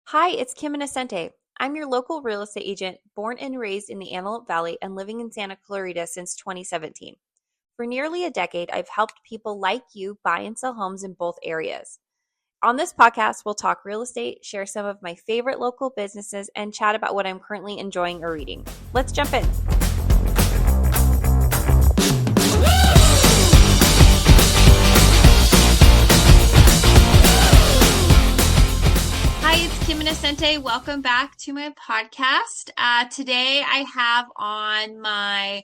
Hi, it's Kim Inocente. I'm your local real estate agent, born and raised in the Antelope Valley and living in Santa Clarita since 2017. For nearly a decade, I've helped people like you buy and sell homes in both areas. On this podcast, we'll talk real estate, share some of my favorite local businesses, and chat about what I'm currently enjoying or reading. Let's jump in. Hi, it's Kim Inocente. Welcome back to my podcast. Today I have on my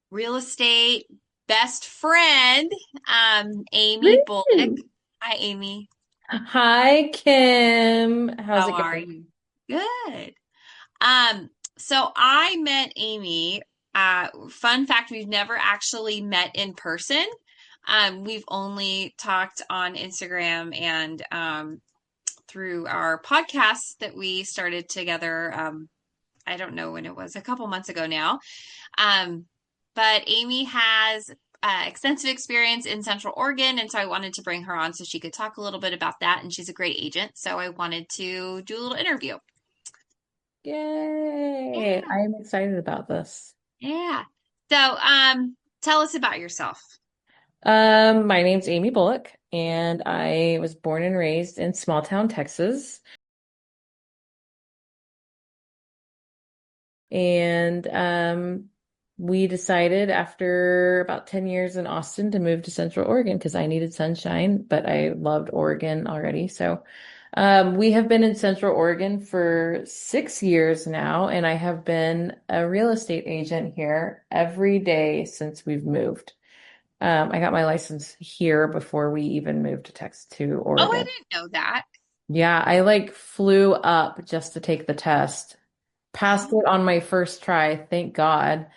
real estate best friend, Amie Bullock. Woo! Hi, Amie. Hi, Kim. How's How it are going? you? Good. Um, so I met Amie. Fun fact, we've never actually met in person. We've only talked on Instagram and through our podcast that we started together. I don't know when it was, a couple months ago now. Um, but Amie has extensive experience in Central Oregon, and so I wanted to bring her on so she could talk a little bit about that. And she's a great agent, so I wanted to do a little interview. Yay. Yeah, I'm excited about this. yeah. So, tell us about yourself. My name's Amy Bullock, and I was born and raised in small town Texas. And we decided after about 10 years in Austin to move to Central Oregon because I needed sunshine, but I loved Oregon already. So we have been in Central Oregon for 6 years now, and I have been a real estate agent here every day since we've moved. I got my license here before we even moved to Texas to Oh, I Oregon. didn't know that. Yeah, I like flew up just to take the test. Passed Oh, it on my first try, thank God,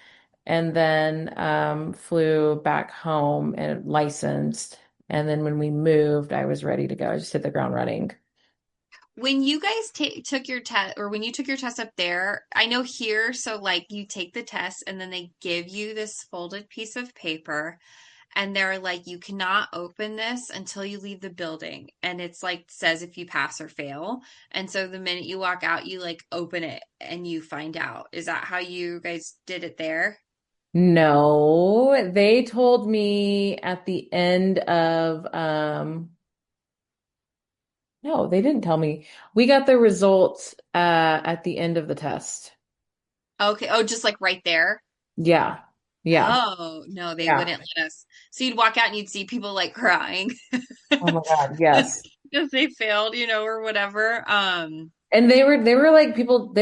and then flew back home and licensed. And then when we moved, I was ready to go. I just hit the ground running. when you guys took your test, or when you took your test up there, I know here, so like you take the test and then they give you this folded piece of paper and they're like, you cannot open this until you leave the building. And it's like says if you pass or fail. And so the minute you walk out, you like open it and you find out. Is that how you guys did it there? No, they told me at the end of no, they didn't tell me. We got the results at the end of the test. Okay. Oh, just like right there. Yeah. Yeah. Oh, no, they Yeah. wouldn't let us. So you'd walk out and you'd see people like crying Oh my God, yes. because they failed, or whatever. And they were like people,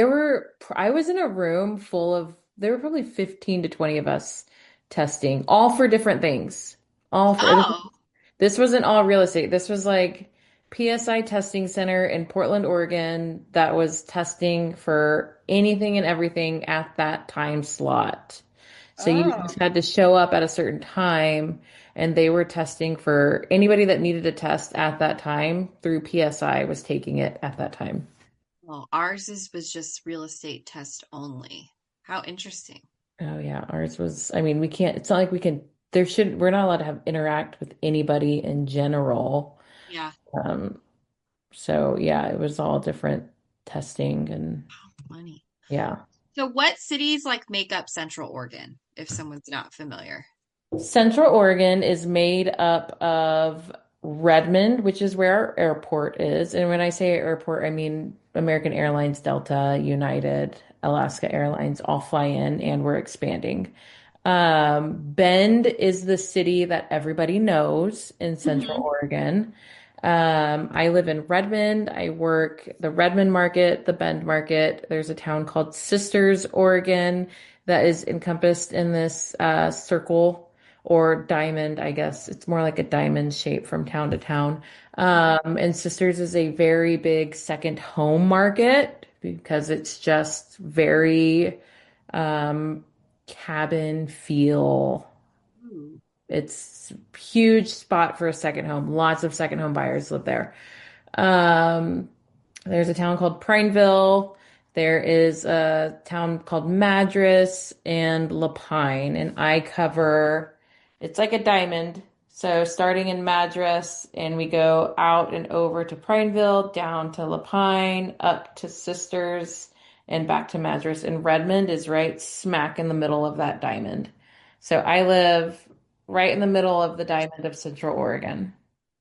I was in a room full of, there were probably 15 to 20 of us testing, all for different things. All for, Oh, this wasn't all real estate. This was like PSI testing center in Portland, Oregon, that was testing for anything and everything at that time slot. So you oh. just had to show up at a certain time, and they were testing for anybody that needed a test at that time through PSI was taking it at that time. Well, was just real estate test only. How interesting. Oh yeah, ours was, I mean, we can't, it's not like we can, there should, we're not allowed to have interact with anybody in general. Yeah, Um, so yeah, it was all different testing and money. yeah. So what cities like make up Central Oregon, if someone's not familiar? Central Oregon is made up of Redmond, which is where our airport is. And when I say airport, I mean American Airlines, Delta, United, Alaska Airlines all fly in, and we're expanding. Bend is the city that everybody knows in Central Hmm. Oregon. I live in Redmond. I work the Redmond market, the Bend market. There's a town called Sisters, Oregon, that is encompassed in this circle or diamond, I guess. It's more like a diamond shape from town to town. And Sisters is a very big second home market because it's just very um, cabin feel. Ooh. It's huge spot for a second home. Lots of second home buyers live there. Um, there's a town called Prineville. There is a town called Madras and Lapine, and I cover, it's like a diamond. So starting in Madras, and we go out and over to Prineville, down to Lapine, up to Sisters, and back to Madras. And Redmond is right smack in the middle of that diamond. So I live right in the middle of the diamond of Central Oregon.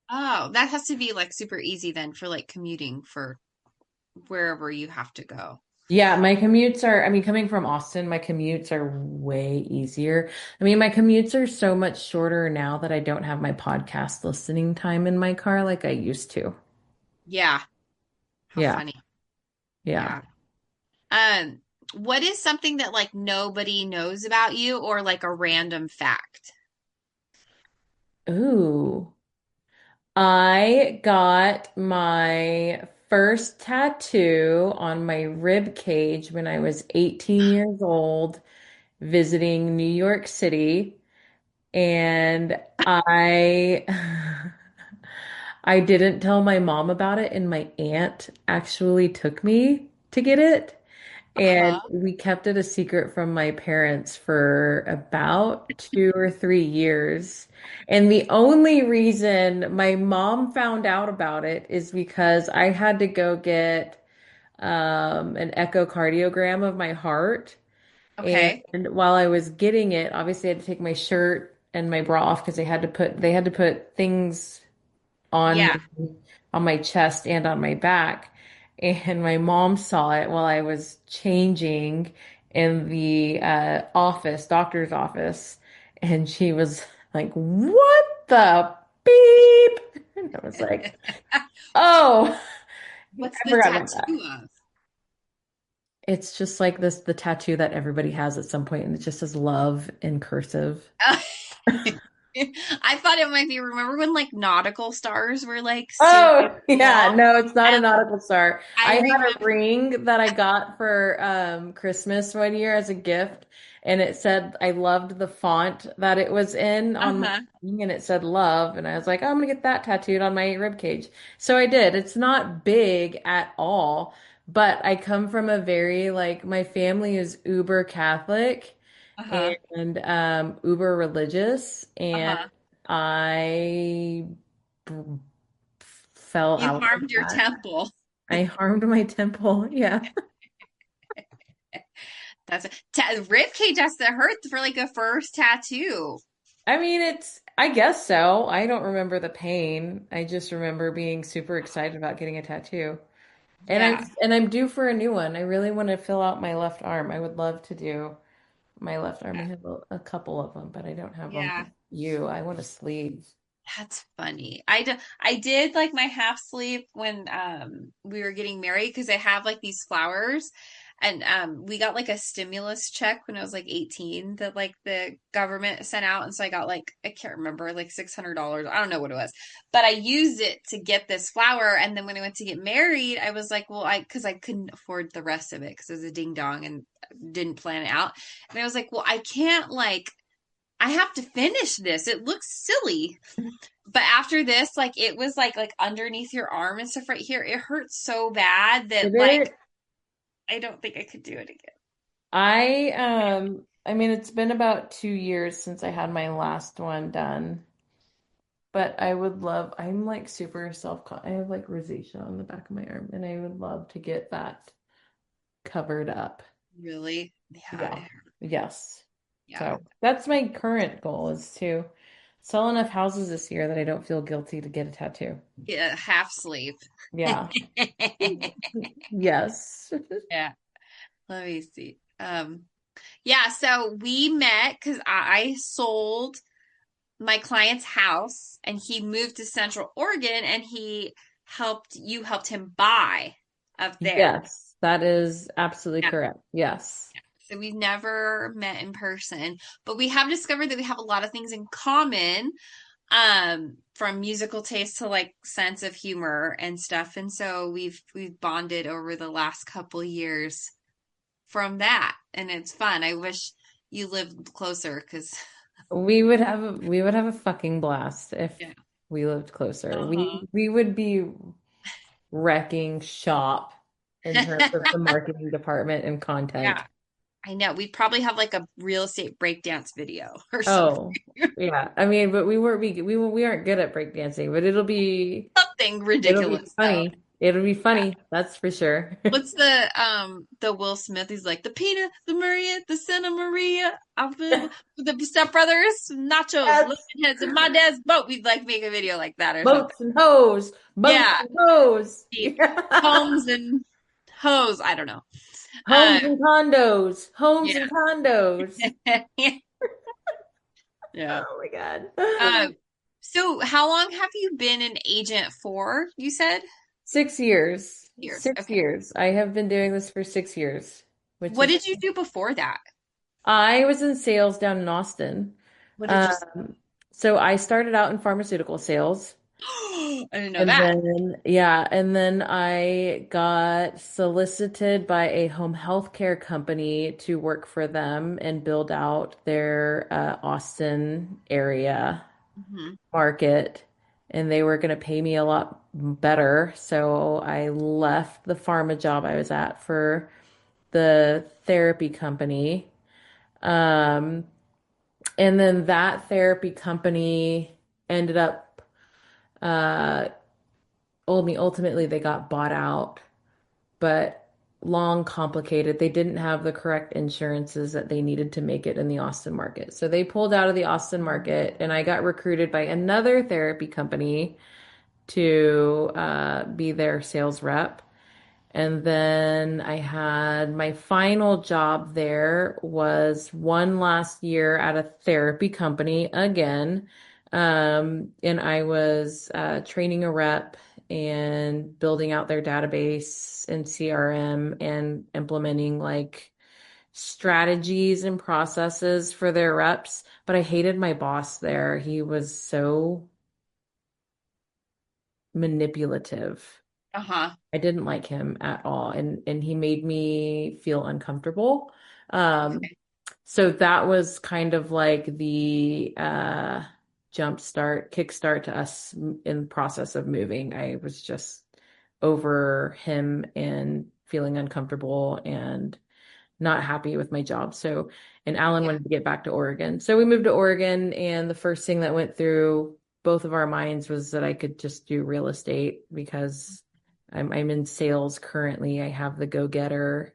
Oh, that has to be like super easy then for like commuting for wherever you have to go. Yeah, my commutes are, I mean, coming from Austin, my commutes are way easier. I mean, my commutes are so much shorter now that I don't have my podcast listening time in my car like I used to. Yeah. How Yeah, funny. yeah. Yeah. Um, what is something that like nobody knows about you or like a random fact? Ooh. I got my first tattoo on my rib cage when I was 18 years old, visiting New York City. And I I didn't tell my mom about it, and my aunt actually took me to get it. And Uh-huh. we kept it a secret from my parents for about 2 or 3 years. And the only reason my mom found out about it is because I had to go get an echocardiogram of my heart. Okay. And while I was getting it, obviously I had to take my shirt and my bra off because they had to put things on Yeah. me, on my chest and on my back. And my mom saw it while I was changing in the doctor's office, and she was like, "What the beep?" And I was like, "Oh, What's I the forgot about that." tattoo of? It's just like this, the tattoo that everybody has at some point, and it just says love in cursive. I thought it might be, remember when like nautical stars were like super Oh, yeah. cool? No, it's not a And nautical star. I I had remember, a ring that I got for Christmas one year as a gift, and it said I loved the font that it was in on my uh-huh. ring, and it said love, and I was like, oh, I'm gonna get that tattooed on my rib cage. So I did. It's not big at all, but I come from a very like my family is uber Catholic Uh-huh. and uber religious, and Uh-huh. I fell You out of harmed your that. temple. I harmed my temple. Yeah. That's a rib cage has to hurt for like a first tattoo. I mean, I guess so. I don't remember the pain. I just remember being super excited about getting a tattoo. And I'm Yeah. and I'm due for a new one. I really want to fill out my left arm. I would love to do my left arm. I have a couple of them, but I don't have them Yeah. like you. I want a sleeve. That's funny. I did like my half sleeve when we were getting married because I have like these flowers and we got like a stimulus check when I was like 18 that like the government sent out and so I got like I can't remember like $600. I don't know what it was. But I used it to get this flower and then when I went to get married, I was like, well, I because I couldn't afford the rest of it because it was a ding dong and didn't plan it out. And I was like, well, I can't like I have to finish this. It looks silly. But after this, like it was like underneath your arm and stuff right here. It hurts so bad Did that like it? I don't think I could do it again. I mean, it's been about 2 years since I had my last one done. But I would love, I'm like super I have like rosacea on the back of my arm, and I would love to get that covered up. Really? Yeah, Yeah. Yes. yeah. So that's my current goal is to sell enough houses this year that I don't feel guilty to get a tattoo. Yeah, half sleeve. Yeah. Yes. Yeah. Let me see. Yeah, so we met because I sold my client's house and he moved to Central Oregon and you helped him buy up there. Yes, that is absolutely Yeah. correct. Yes. So we've never met in person, but we have discovered that we have a lot of things in common, from musical taste to like sense of humor and stuff. And so we've bonded over the last couple years from that, and it's fun. I wish you lived closer because We would have a fucking blast if yeah. we lived closer. Uh-huh. We would be wrecking shop in terms of the marketing department and content. Yeah. I know we'd probably have like a real estate breakdance video or something. Oh, yeah. I mean, but we aren't good at breakdancing, but Something it'll be ridiculous though. funny. It'll be Yeah. funny, that's for sure. What's the Will Smith? He's like the Pina, the Maria, the Santa Maria, the Step Brothers, nachos, Yes. looking heads in my dad's boat. We'd like make a video like that or something. Boats and hoes, boats Yeah, and hoes. the homes and hoes. I don't know. Uh, Homes and condos, homes yeah, and condos. yeah. Oh my God. Um, so how long have you been an agent for? You said 6 years. years. Six Okay. years. I have been doing this for 6 years, which What is, did you do before that? I was in sales down in Austin. What did you? Um, so I started out in pharmaceutical sales. I didn't know And that. then, yeah, and then I got solicited by a home health care company to work for them and build out their Austin area Hmm. market. And they were going to pay me a lot better. So I left the pharma job I was at for the therapy company. Um, and then that therapy company ended up uh, ultimately they got bought out, but long, complicated. They didn't have the correct insurances that they needed to make it in the Austin market. So they pulled out of the Austin market, and I got recruited by another therapy company to be their sales rep. And then I had my final job there was one last year at a therapy company again. And I was training a rep and building out their database and CRM and implementing like strategies and processes for their reps. But I hated my boss there. He was so manipulative. Uh-huh. I didn't like him at all, and he made me feel uncomfortable. Um, Okay. so that was kind of like the kickstart to us in the process of moving. I was just over him and feeling uncomfortable and not happy with my job. So, and Alan Yeah. wanted to get back to Oregon. So we moved to Oregon, and the first thing that went through both of our minds was that I could just do real estate because I'm in sales currently. I have the go-getter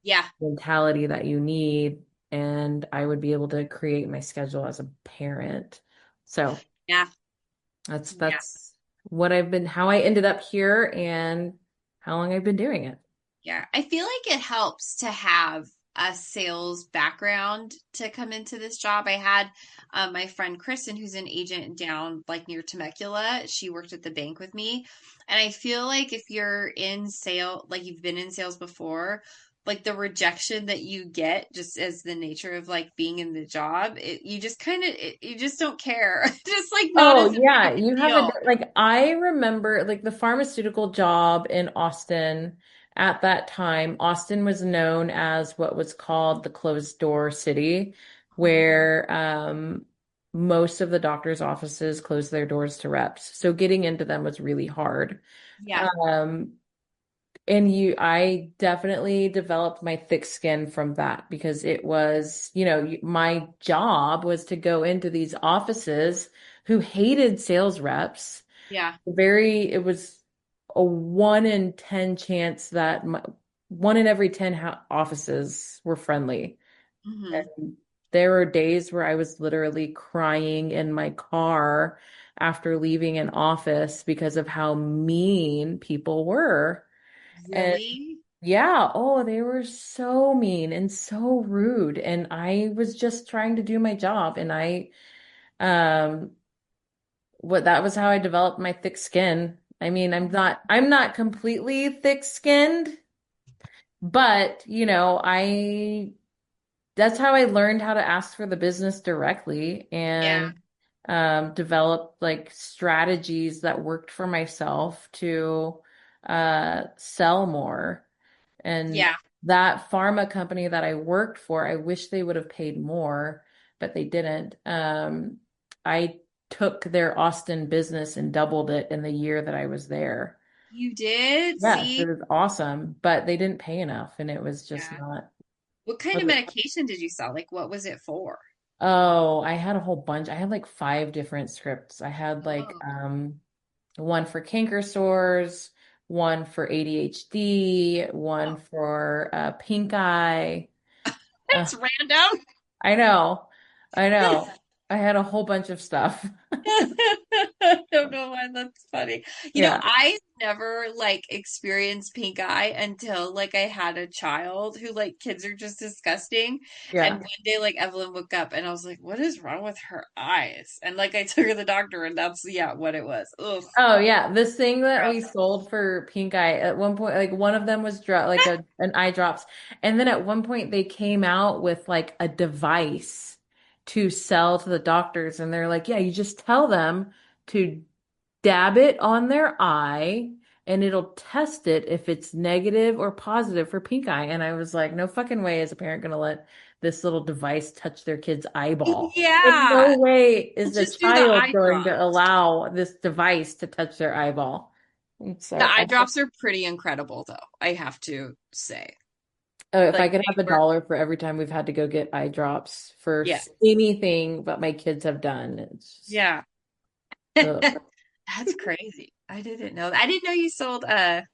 Yeah. mentality that you need, and I would be able to create my schedule as a parent. So Yeah. that's Yeah. that's how I ended up here and how long I've been doing it. Yeah. I feel like it helps to have a sales background to come into this job. I had my friend Kristen, who's an agent down like near Temecula. She worked at the bank with me. And I feel like if you're in sale, like you've been in sales before, like the rejection that you get just as the nature of like being in the job, you just kind of, you just don't care. Just like not as Oh big yeah, of a you have deal. like I remember like the pharmaceutical job in Austin at that time. Austin was known as what was called the closed door city, Mhm. where most of the doctors' offices closed their doors to reps. So getting into them was really hard. Yeah. Um, I definitely developed my thick skin from that because it was, my job was to go into these offices who hated sales reps. Yeah. It was a 1 in 10 chance that 1 in every 10 offices were friendly. Hmm. And there were days where I was literally crying in my car after leaving an office because of how mean people were. And Really? yeah, oh, they were so mean and so rude. And I was just trying to do my job. And um, that was how I developed my thick skin. I mean, I'm not completely thick-skinned, but that's how I learned how to ask for the business directly Yeah. and develop like strategies that worked for myself to sell more. And Yeah. that pharma company that I worked for, I wish they would have paid more, but they didn't. I took their Austin business and doubled it in the year that I was there. You did? Yes, it See? was awesome, but they didn't pay enough, and it was just Yeah. not. What kind of medication did you sell? Like, what was it for? Oh, I had a whole bunch. I had like five different scripts. I had like Oh, one for canker sores, one for ADHD, oh, one for pink eye. Uh, that's random. I know. I know. I had a whole bunch of stuff. I don't know why that's funny. Yeah. I never like experienced pink eye until like I had a child who like kids are just disgusting. And Yeah. one day like Evelyn woke up and I was like, what is wrong with her eyes? And like I took her to the doctor and that's yeah, what it was. Ugh. Oh yeah, this thing that we Gross. sold for pink eye at one point, like one of them was like an eye drops, and then at one point they came out with like a device to sell to the doctors, and they're like, yeah, you just tell them to dab it on their eye, and it'll test it if it's negative or positive for pink eye. And I was like, no fucking way is a parent gonna let this little device touch their kid's eyeball. Like, no Yeah. way We'll is a just do the child eye going to drops. allow this device to touch their eyeball. And The so, eye drops are pretty incredible though, I have to say. oh, if I Like could they have a work. dollar for every time we've had to go get eye drops for Yeah. anything but my kids have done, it's just Yeah. ugh. That's crazy. I didn't know that. I didn't know you sold the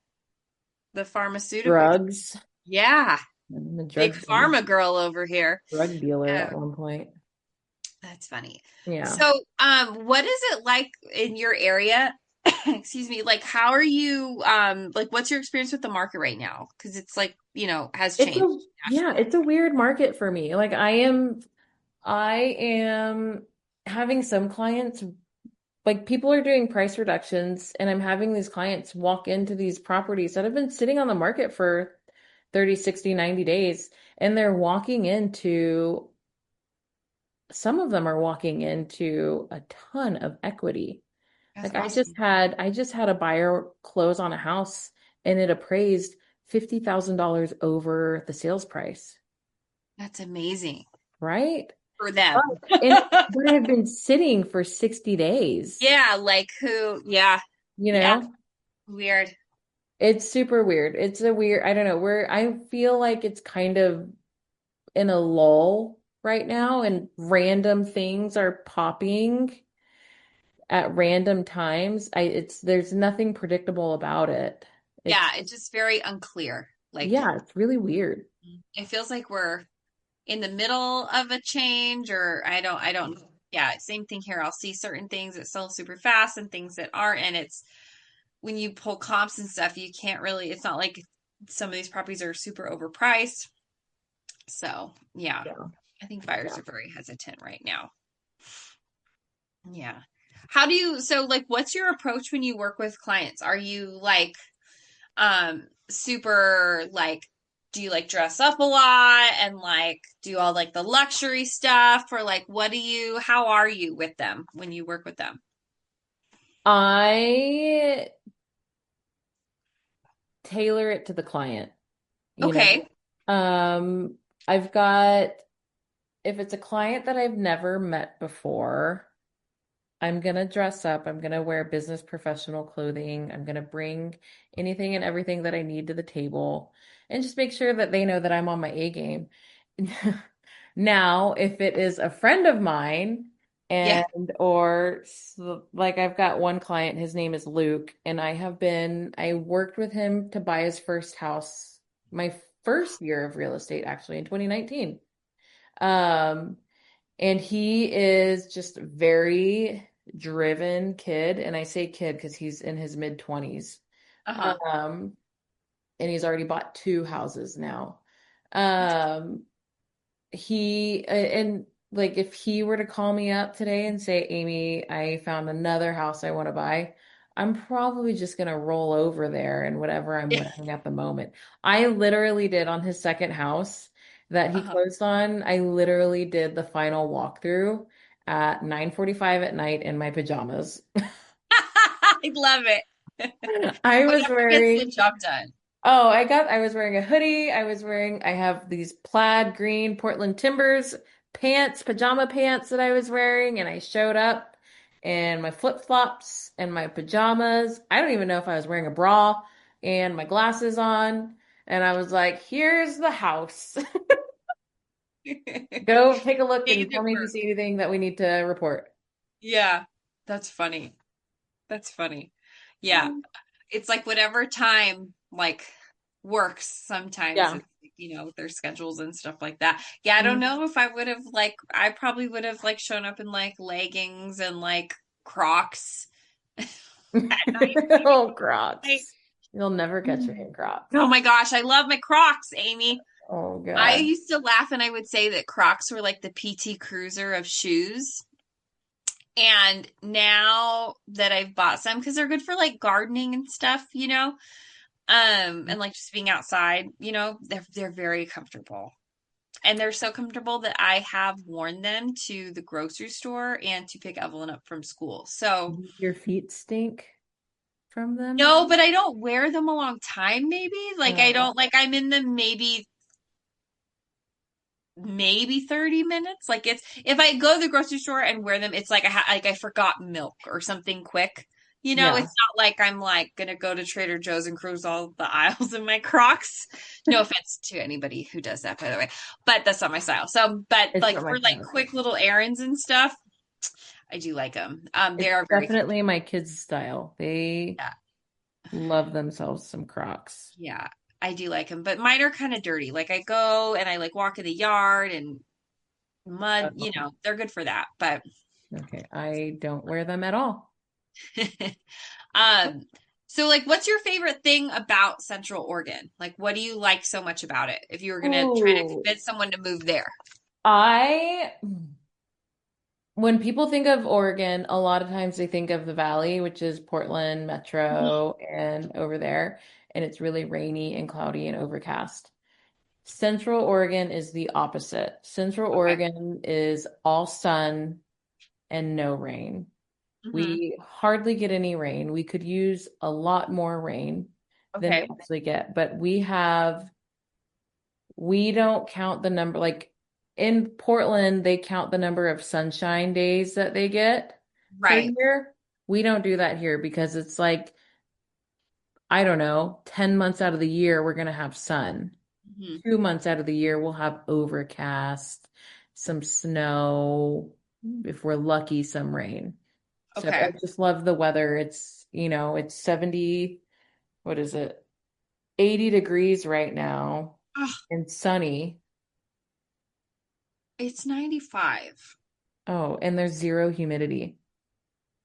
pharmaceuticals. Drugs. Yeah. I'm a Big pharma girl over here. drug dealer Yeah, at one point. that's funny. Yeah. So, what is it like in your area? Excuse me, like how are you like what's your experience with the market right now? Because it's like, has It's changed a yeah, naturally. it's a weird market for me. Like I am having some clients, like people are doing price reductions and I'm having these clients walk into these properties that have been sitting on the market for 30, 60, 90 days and they're walking into some of them are walking into a ton of equity. That's Like awesome. I just had a buyer close on a house and it appraised $50,000 over the sales price, That's amazing right? for But, them. and but it had been sitting for 60 days, Yeah, like who? Yeah, you yeah, know? weird. It's super weird. It's a weird, I don't know, where I feel like it's kind of in a lull right now and random things are popping at random times. It's there's nothing predictable about it. Yeah, It's it's just very unclear. Like yeah, it's really weird. it feels like we're in the middle of a change or I don't yeah, same thing here. I'll see certain things that sell super fast and things that aren't and it's when you pull comps and stuff, you can't really it's not like some of these properties are super overpriced. So, yeah. Yeah. I think buyers are very hesitant right now. Yeah. How do you so like what's your approach when you work with clients? Are you like super like do you like dress up a lot and like do all like the luxury stuff or like what do you how are you with them when you work with them? I tailor it to the client, you know. Okay. Um, I've got if it's a client that I've never met before, I'm gonna dress up. I'm gonna wear business professional clothing. I'm gonna bring anything and everything that I need to the table and just make sure that they know that I'm on my A game. Now, if it is a friend of mine Yeah. like I've got one client, his name is Luke, and I worked with him to buy his first house, my first year of real estate actually in 2019. Um, and he is just very driven kid. And I say kid because he's in his mid 20s. Uh-huh. Um, and he's already bought two houses now. Um, and like if he were to call me up today and say, Amy, I found another house I want to buy, I'm probably just gonna roll over there and whatever I'm Yeah. wearing at the moment. I literally did on his second house that he Uh-huh. closed on. I literally did the final walkthrough at 9:45 at night in my pajamas. I love it. I was Whatever gets the wearing job done. Oh, I was wearing a hoodie. I have these plaid green Portland Timbers pants, pajama pants that I was wearing, and I showed up in my flip-flops and my pajamas. I don't even know if I was wearing a bra and my glasses on. And I was like, here's the house. Go take a look Days and tell at me if you work. see anything that we need to report. Yeah, that's funny. That's funny. Yeah, it's like whatever time like works sometimes Yeah. it's with their schedules and stuff like that. Yeah, I don't know if I would have I probably would have shown up in like leggings and like Crocs at night maybe. Oh, Like, Crocs. You'll never catch me in Crocs. oh my gosh, I love my Crocs, Amy. Oh I God. used to laugh and I would say that Crocs were like the PT Cruiser of shoes. And now that I've bought some, because they're good for like gardening and stuff, and like just being outside, they're very comfortable. And they're so comfortable that I have worn them to the grocery store and to pick Evelyn up from school. So, Your feet stink from them? no, but I don't wear them a long time, maybe. Like I Oh, don't like I'm in them maybe 30 minutes. Like it's if I go to the grocery store and wear them, it's like I forgot milk or something quick. yeah. It's not like I'm like gonna go to Trader Joe's and cruise all the aisles in my Crocs. No offense to anybody who does that, by the way, but that's not my style. So, but It's like not my for like style. quick little errands and stuff, I do like them. They It's are very definitely comfortable. my kids' style. They Yeah, love themselves some Crocs. yeah, I do like them, but mine are kind of dirty. Like I go and I like walk in the yard and mud. Oh, They're good for that, but. okay. I don't wear them at all. Um, so like what's your favorite thing about Central Oregon? Like what do you like so much about it if you were gonna try to Oh, convince someone to move there? I when people think of Oregon, a lot of times they think of the Valley, which is Portland, Mhm. Metro, and over there, and it's really rainy and cloudy and overcast. Central Oregon is the opposite. Central Okay. Oregon is all sun and no rain. Hmm. We hardly get any rain. We could use a lot more rain than we Okay. actually get, but we don't count the number, like in Portland, they count the number of sunshine days that they get per Right. year. We don't do that here because it's like, I don't know, 10 months out of the year, we're going to have sun. Hmm. 2 months out of the year, we'll have overcast, some snow, if we're lucky, some rain. So I Okay. just love the weather. It's 70, what is it? 80 degrees right now Ugh, and sunny. it's 95. Oh, and there's zero humidity.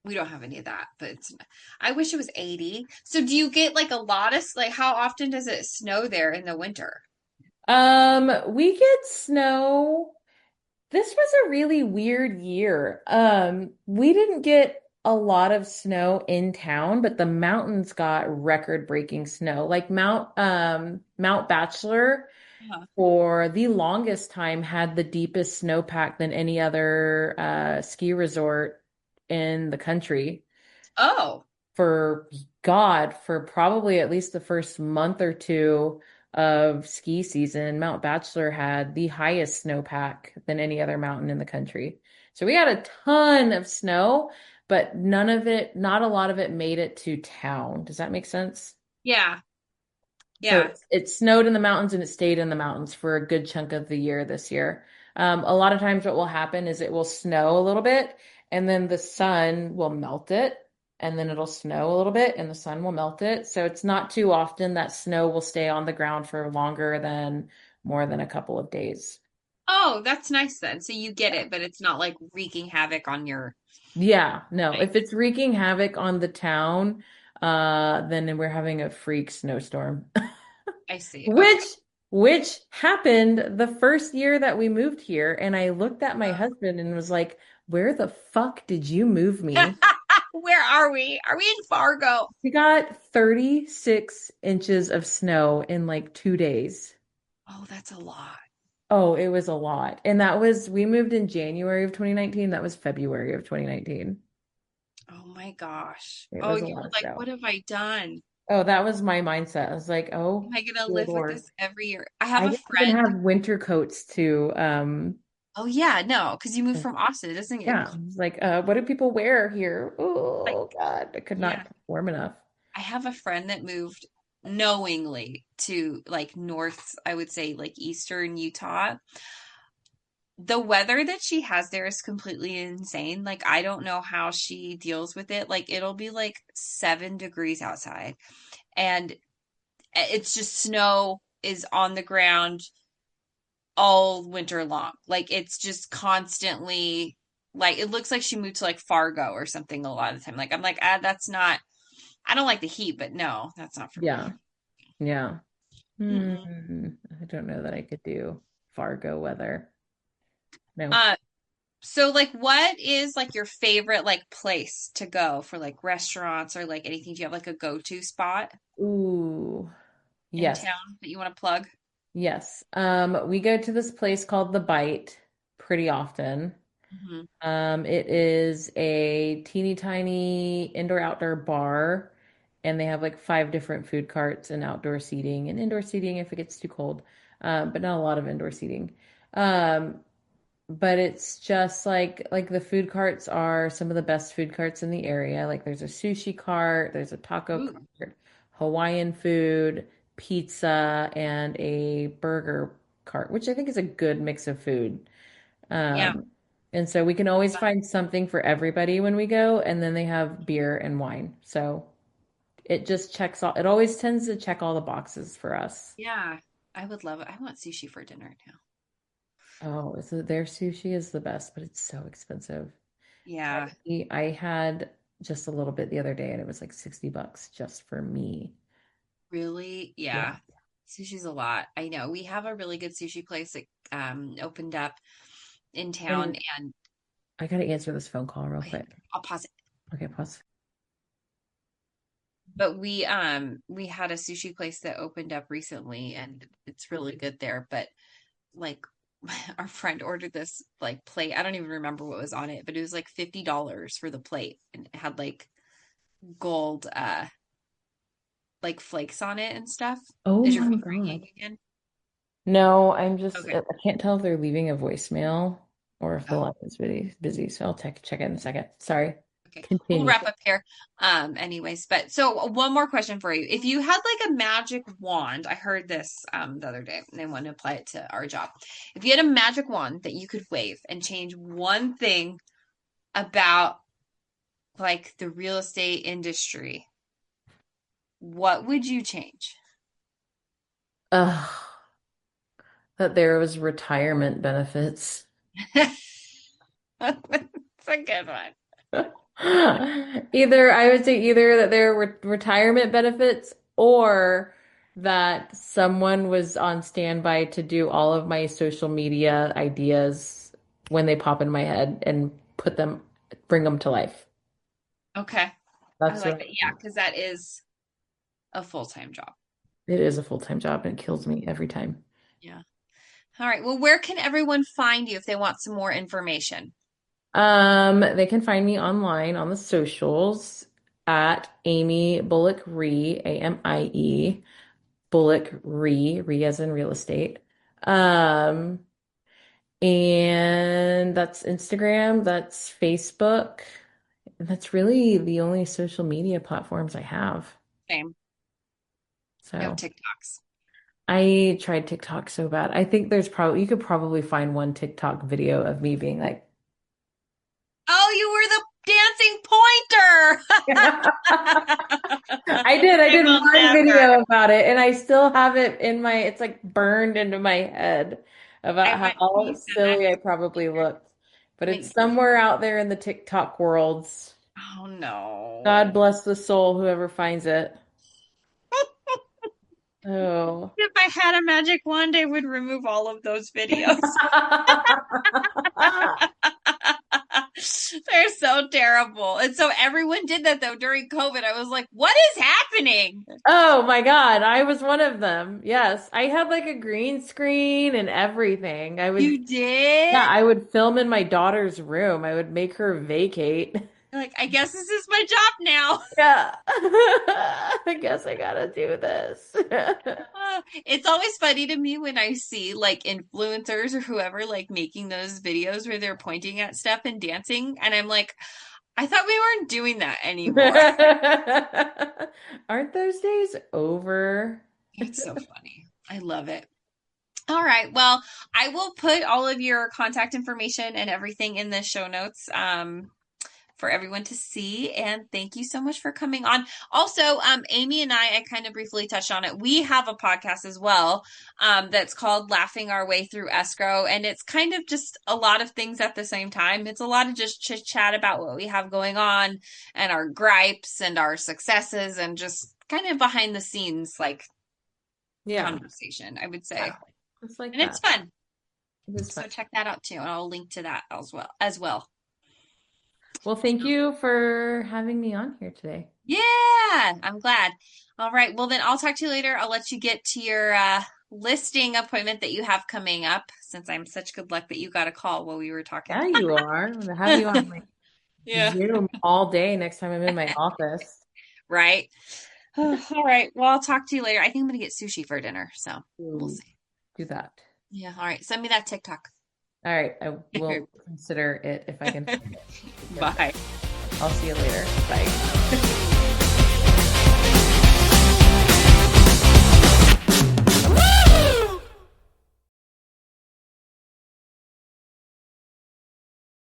We don't have any of that, but I wish it was 80. So do you get like a lot of like how often does it snow there in the winter? We get snow. This was a really weird year. We didn't get a lot of snow in town, but the mountains got record-breaking snow. Like Mount Bachelor Uh-huh. for the longest time had the deepest snowpack than any other ski resort in the country Oh. for for probably at least the first month or two of ski season. Mount Bachelor had the highest snowpack than any other mountain in the country. So we got a ton of snow, but not a lot of it made it to town. Does that make sense? Yeah. So Yeah. it snowed in the mountains and it stayed in the mountains for a good chunk of the year this year. A lot of times what will happen is it will snow a little bit and then the sun will melt it and then it'll snow a little bit and the sun will melt it. So it's not too often that snow will stay on the ground for longer than more than a couple of days. Oh, that's nice then. So you get it, but it's not like wreaking havoc on your Yeah, no. life. If it's wreaking havoc on the town, then we're having a freak snowstorm. I see. Okay. Which which happened the first year that we moved here, and I looked at my husband and was like, "Where the fuck did you move me?" Where are we? Are we in Fargo? We got 36 inches of snow in like 2 days. Oh, that's a lot. Oh, it was a lot. And we moved in January of 2019. That was February of 2019. Oh my gosh. It Oh, was a you lot were of like, snow. what have I done? Oh, that was my mindset. I was like, Am oh, I gonna dear live with Lord. this every year? I have I a didn't even friend. have winter coats to Oh yeah, no, because you moved from Austin. It doesn't get Yeah, I was like, what do people wear here? like Oh God, I could not yeah. get warm enough. I have a friend that moved knowingly to like north, I would say like eastern Utah. the weather that she has there is completely insane. Like, I don't know how she deals with it. Like, it'll be like 7 degrees outside, and it's just snow is on the ground all winter long. Like, it's just constantly, like, it looks like she moved to like Fargo or something a lot of the time. Like, I'm like, that's not, I don't like the heat, but no, that's not for me. Yeah. Yeah. Mm-mm. I don't know that I could do Fargo weather. No. Uh, so like what is like your favorite like place to go for like restaurants or like anything? Do you have like a go-to spot Ooh. in Yes. town that you want to plug? Yes. We go to this place called The Bite pretty often. Hmm. It is a teeny tiny indoor outdoor bar, and they have like five different food carts and outdoor seating and indoor seating if it gets too cold, but not a lot of indoor seating. Um, but it's just like the food carts are some of the best food carts in the area. Like there's a sushi cart, there's a taco Ooh, cart, Hawaiian food, pizza, and a burger cart, which I think is a good mix of food. yeah. Um, and so we can always find something for everybody when we go, and then they have beer and wine. So it just checks all, it always tends to check all the boxes for us. Yeah. I would love it. I want sushi for dinner now. Oh, is it, their sushi is the best, but it's so expensive. Yeah. I had just a little bit the other day and it was like $60 just for me. Really? Yeah. Yeah. Sushi's a lot. I know. We have a really good sushi place that opened up in town, And and I gotta answer this phone call real wait, quick. I'll pause it. Okay, pause. But we had a sushi place that opened up recently, and it's really good there. But like our friend ordered this like plate. I don't even remember what was on it, but it was like $50 for the plate, and it had like gold like flakes on it and stuff. Oh Is your my phone God. ringing again? No, I'm just, Okay. I can't tell if they're leaving a voicemail or if the Oh, line is busy. So I'll check it in a second. Sorry. okay. We'll Continue. wrap up here. Anyways, but so one more question for you. If you had like a magic wand, I heard this the other day, and I wanted to apply it to our job. If you had a magic wand that you could wave and change one thing about like the real estate industry, what would you change? Ugh, that there was retirement benefits. That's a good one. Either I would say either that there were retirement benefits or that someone was on standby to do all of my social media ideas when they pop in my head and bring them to life. Okay. I That's like what that. Yeah, because that is a full-time job. it is a full-time job and it kills me every time. Yeah. All right. Well, where can everyone find you if they want some more information? They can find me online on the socials at Amy Bullock Ree, Amie, Bullock Ree as in real estate. Um, and that's Instagram, that's Facebook. And that's really the only social media platforms I have. Same. No So TikToks. I tried TikTok so bad. I think you could probably find one TikTok video of me being like, Oh, you were the dancing pointer. I did. I I did will one never. video about it, and I still have it in my, it's like burned into my head I about went to how use that. silly I probably looked. But Like, it's somewhere out there in the TikTok worlds. oh God no. bless the soul, whoever finds it. Oh. If I had a magic wand, I would remove all of those videos. They're so terrible. And so everyone did that though during COVID. I was like, what is happening? Oh my God, I was one of them. Yes, I had like a green screen and everything. You Yeah, did? I would film in my daughter's room. I would make her vacate. Like, I guess this is my job now. Yeah. I guess I gotta do this. It's always funny to me when I see like influencers or whoever like making those videos where they're pointing at stuff and dancing. And I'm like, I thought we weren't doing that anymore. Aren't those days over? It's so funny. I love it. All right. Well, I will put all of your contact information and everything in the show notes. For everyone to see. And thank you so much for coming on. Also, Amie and I kind of briefly touched on it. We have a podcast as well, that's called Laughing Our Way Through Escrow. And it's kind of just a lot of things at the same time. It's a lot of just chit chat about what we have going on and our gripes and our successes and just kind of behind the scenes, like Yeah, conversation, I would yeah, say. just like And it's that. fun. It is fun. So check that out too. And I'll link to that as well. Well, thank you for having me on here today. Yeah, I'm glad. All right. Well, then I'll talk to you later. I'll let you get to your listing appointment that you have coming up since I'm such good luck that you got a call while we were talking. Yeah, you are. I'm gonna have you on like Yeah. Zoom all day next time I'm in my office. Right. All right. Well, I'll talk to you later. I think I'm gonna get sushi for dinner, so we'll Ooh, see. do that. Yeah. All right. Send me that TikTok. All right, I will consider it if I can find it. Because Bye. I'll see you later. Bye.